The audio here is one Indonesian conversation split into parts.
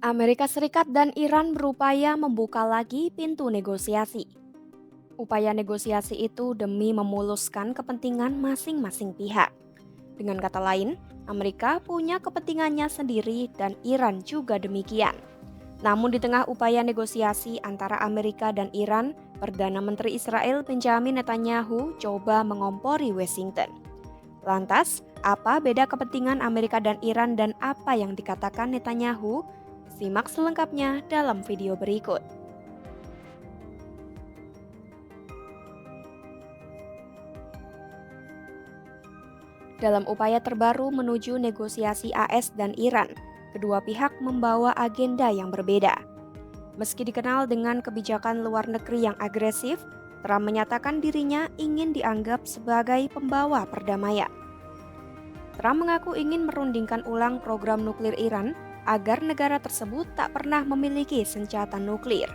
Amerika Serikat dan Iran berupaya membuka lagi pintu negosiasi. Upaya negosiasi itu demi memuluskan kepentingan masing-masing pihak. Dengan kata lain, Amerika punya kepentingannya sendiri dan Iran juga demikian. Namun di tengah upaya negosiasi antara Amerika dan Iran, Perdana Menteri Israel Benjamin Netanyahu coba mengompori Washington. Lantas, apa beda kepentingan Amerika dan Iran dan apa yang dikatakan Netanyahu? Simak selengkapnya dalam video berikut. Dalam upaya terbaru menuju negosiasi AS dan Iran, kedua pihak membawa agenda yang berbeda. Meski dikenal dengan kebijakan luar negeri yang agresif, Trump menyatakan dirinya ingin dianggap sebagai pembawa perdamaian. Trump mengaku ingin merundingkan ulang program nuklir Iran agar negara tersebut tak pernah memiliki senjata nuklir.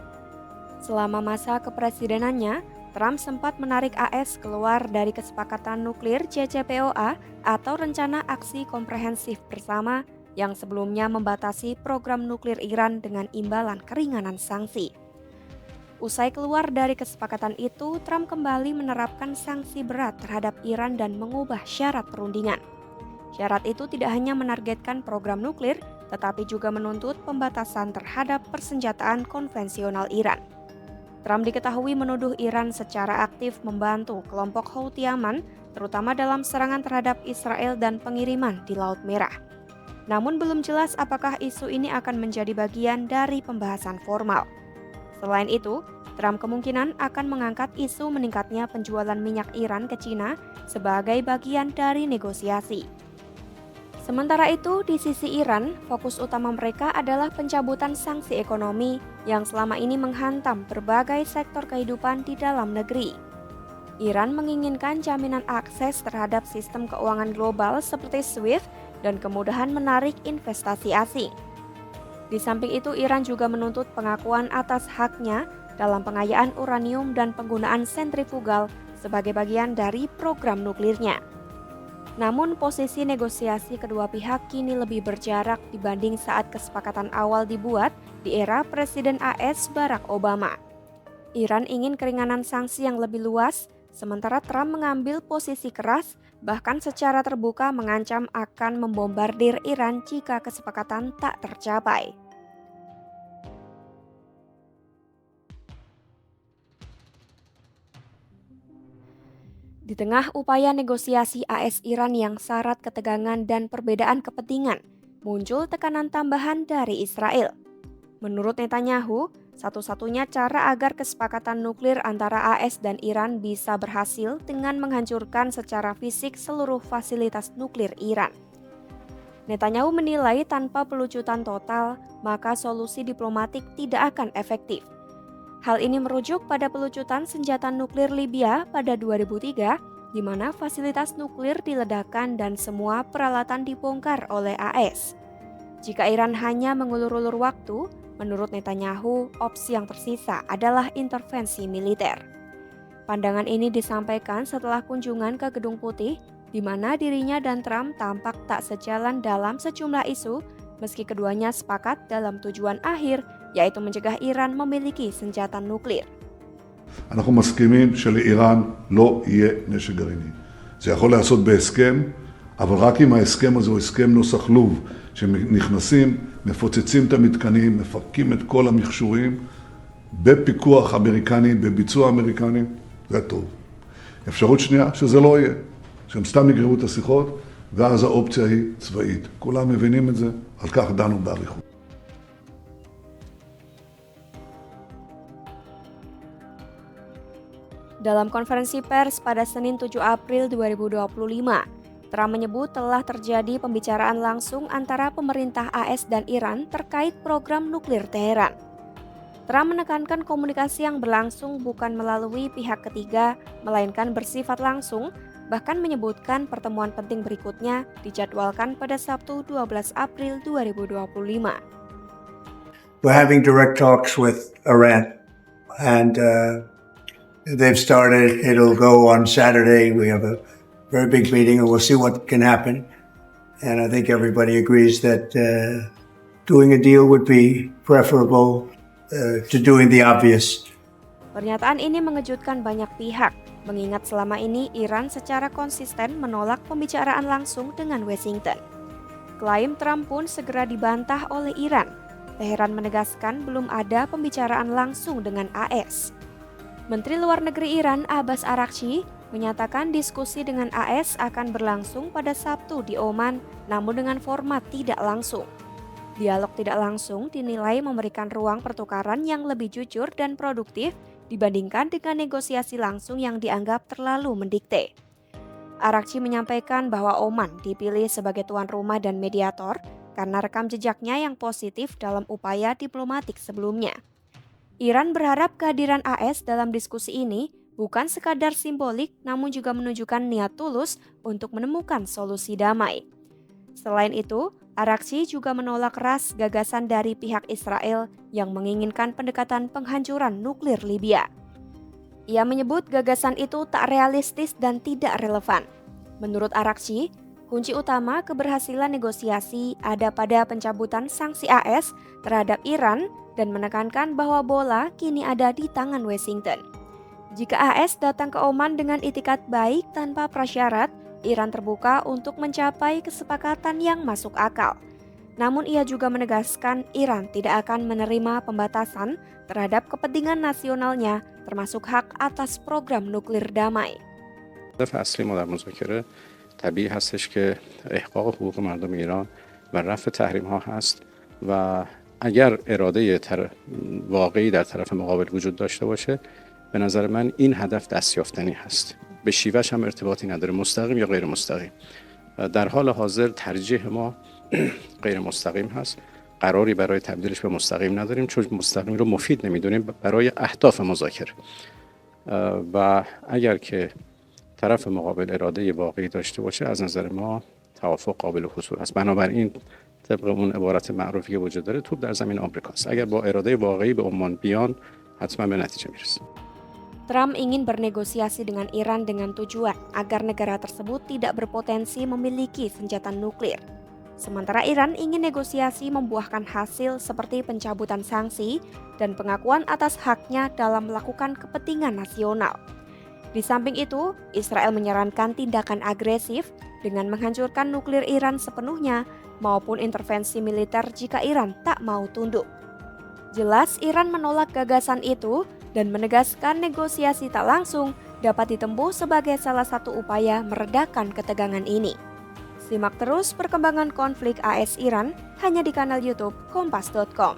Selama masa kepresidenannya, Trump sempat menarik AS keluar dari kesepakatan nuklir JCPOA atau Rencana Aksi Komprehensif Bersama yang sebelumnya membatasi program nuklir Iran dengan imbalan keringanan sanksi. Usai keluar dari kesepakatan itu, Trump kembali menerapkan sanksi berat terhadap Iran dan mengubah syarat perundingan. Syarat itu tidak hanya menargetkan program nuklir, tetapi juga menuntut pembatasan terhadap persenjataan konvensional Iran. Trump diketahui menuduh Iran secara aktif membantu kelompok Houthi Yaman, terutama dalam serangan terhadap Israel dan pengiriman di Laut Merah. Namun belum jelas apakah isu ini akan menjadi bagian dari pembahasan formal. Selain itu, Trump kemungkinan akan mengangkat isu meningkatnya penjualan minyak Iran ke China sebagai bagian dari negosiasi. Sementara itu, di sisi Iran, fokus utama mereka adalah pencabutan sanksi ekonomi yang selama ini menghantam berbagai sektor kehidupan di dalam negeri. Iran menginginkan jaminan akses terhadap sistem keuangan global seperti SWIFT dan kemudahan menarik investasi asing. Di samping itu, Iran juga menuntut pengakuan atas haknya dalam pengayaan uranium dan penggunaan sentrifugal sebagai bagian dari program nuklirnya. Namun posisi negosiasi kedua pihak kini lebih berjarak dibanding saat kesepakatan awal dibuat di era Presiden AS Barack Obama. Iran ingin keringanan sanksi yang lebih luas, sementara Trump mengambil posisi keras, bahkan secara terbuka mengancam akan membombardir Iran jika kesepakatan tak tercapai. Di tengah upaya negosiasi AS-Iran yang syarat ketegangan dan perbedaan kepentingan, muncul tekanan tambahan dari Israel. Menurut Netanyahu, satu-satunya cara agar kesepakatan nuklir antara AS dan Iran bisa berhasil dengan menghancurkan secara fisik seluruh fasilitas nuklir Iran. Netanyahu menilai tanpa pelucutan total, maka solusi diplomatik tidak akan efektif. Hal ini merujuk pada pelucutan senjata nuklir Libya pada 2003, di mana fasilitas nuklir diledakkan dan semua peralatan dibongkar oleh AS. Jika Iran hanya mengulur-ulur waktu, menurut Netanyahu, opsi yang tersisa adalah intervensi militer. Pandangan ini disampaikan setelah kunjungan ke Gedung Putih, di mana dirinya dan Trump tampak tak sejalan dalam sejumlah isu, meski keduanya sepakat dalam tujuan akhir, yaitu mencegah Iran memiliki senjata nuklir. אנחנו מסכימים שלאיראן לא יהיה נשק גרעיני. זה יכול להיעשות בהסכם, אבל רק אם ההסכם הזה הוא הסכם נוסח לוב, שנכנסים, מפוצצים את המתקנים, מפרקים את כל המכשורים, בפיקוח אמריקני, בביצוע אמריקני, זה טוב. אפשרות שנייה, שזה לא יהיה, שהם סתם יגררו את השיחות, ואז האופציה היא צבאית. כולם מבינים את זה, על כך דנו באריכות. Dalam konferensi pers pada Senin 7 April 2025, Trump menyebut telah terjadi pembicaraan langsung antara pemerintah AS dan Iran terkait program nuklir Teheran. Trump menekankan komunikasi yang berlangsung bukan melalui pihak ketiga, melainkan bersifat langsung, bahkan menyebutkan pertemuan penting berikutnya dijadwalkan pada Sabtu 12 April 2025. We're having direct talks with Iran, and they've started. It'll go on Saturday. We have a very big meeting, and we'll see what can happen. And I think everybody agrees that doing a deal would be preferable to doing the obvious. Pernyataan ini mengejutkan banyak pihak, mengingat selama ini Iran secara konsisten menolak pembicaraan langsung dengan Washington. Klaim Trump pun segera dibantah oleh Iran. Teheran menegaskan belum ada pembicaraan langsung dengan AS. Menteri Luar Negeri Iran Abbas Araghchi menyatakan diskusi dengan AS akan berlangsung pada Sabtu di Oman, namun dengan format tidak langsung. Dialog tidak langsung dinilai memberikan ruang pertukaran yang lebih jujur dan produktif dibandingkan dengan negosiasi langsung yang dianggap terlalu mendikte. Araghchi menyampaikan bahwa Oman dipilih sebagai tuan rumah dan mediator karena rekam jejaknya yang positif dalam upaya diplomatik sebelumnya. Iran berharap kehadiran AS dalam diskusi ini bukan sekadar simbolik namun juga menunjukkan niat tulus untuk menemukan solusi damai. Selain itu, Araghchi juga menolak keras gagasan dari pihak Israel yang menginginkan pendekatan penghancuran nuklir Libya. Ia menyebut gagasan itu tak realistis dan tidak relevan. Menurut Araghchi, kunci utama keberhasilan negosiasi ada pada pencabutan sanksi AS terhadap Iran dan menekankan bahwa bola kini ada di tangan Washington. Jika AS datang ke Oman dengan itikat baik tanpa prasyarat, Iran terbuka untuk mencapai kesepakatan yang masuk akal. Namun ia juga menegaskan Iran tidak akan menerima pembatasan terhadap kepentingan nasionalnya, termasuk hak atas program nuklir damai. هدف اصلی ما در مذاکره طبیعی هستش که احقاق حقوق مردم ایران و رفع تحریم ها هست و اگر اراده واقعی در طرف مقابل وجود داشته باشه به نظر من این هدف دستیافتنی هست. به شیوهش هم ارتباطی نداره، مستقیم یا غیر مستقیم. در حال حاضر ترجیح ما غیر مستقیم هست. قراری برای تبدیلش به مستقیم نداریم چون مستقیم رو مفید نمیدونیم برای اهداف مذاکره. و اگر که طرف مقابل اراده واقعی داشته باشه از نظر ما توافق قابل حصول هست. بنابراین طبق اون عبارت معروفی که وجود داره توپ در زمین آمریکاست. اگر با اراده واقعی به عمان بیان حتما به نتیجه میرسه. Trump ingin bernegosiasi dengan Iran dengan tujuan agar negara tersebut tidak berpotensi memiliki senjata nuklir. Sementara Iran ingin negosiasi membuahkan hasil seperti pencabutan sanksi dan pengakuan atas haknya dalam melakukan kepentingan nasional. Di samping itu, Israel menyarankan tindakan agresif dengan menghancurkan nuklir Iran sepenuhnya maupun intervensi militer jika Iran tak mau tunduk. Jelas Iran menolak gagasan itu dan menegaskan negosiasi tak langsung dapat ditempuh sebagai salah satu upaya meredakan ketegangan ini. Simak terus perkembangan konflik AS Iran hanya di kanal YouTube Kompas.com.